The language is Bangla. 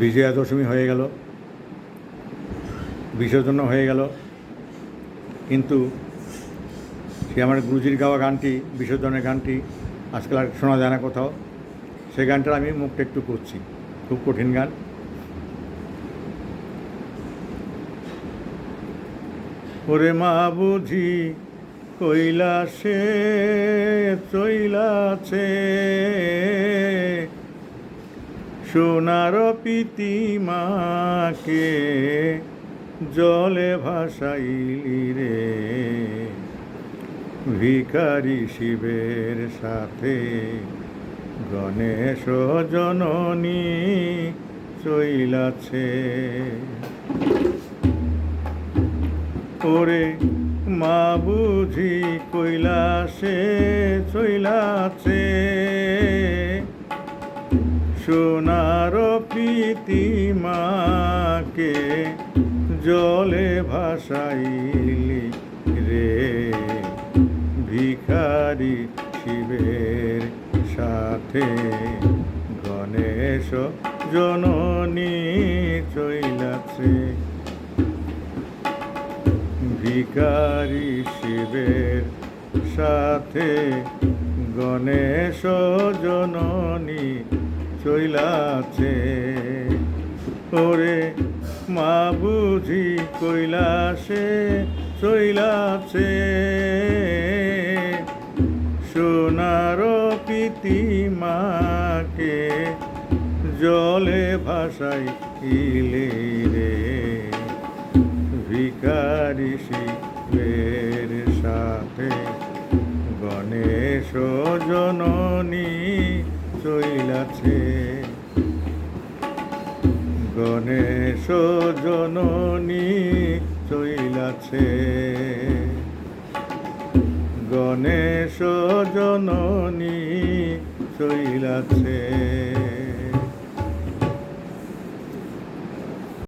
বিজয়া দশমী হয়ে গেল, বিসর্জন হয়ে গেল, কিন্তু সে আমার গুরুজির গাওয়া গানটি, বিসর্জনের গানটি আজকাল আর শোনা যায় না কোথাও। সেই গানটার আমি মুখটা একটু করছি, খুব কঠিন গান। ওরে মা বুঝি কৈলাসে চইলাছে, সোনার প্রীতিমাকে জলে ভাসাইলি রে, ভিখারি শিবের সাথে গণেশ জননী চইলাছে। ওরে মা বুঝি কৈলাসে চইলাছে, সোনার প্রীতিমাকে জলে ভাসাইলি রে, ভিখারি শিবের সাথে গণেশ জননী চইলাছে। ভিখারি শিবের সাথে গণেশ জননী চইলাছে। ওরে মা বুঝি কৈলাসে চইলাছে, সোনার প্রীতিমাকে জলে ভাসাইলে রে, ভিখারি শিবের সাথে গণেশ জননী চইলাছে। গণেশ জননী চইলাছে, গণেশ জননী চইলাছে।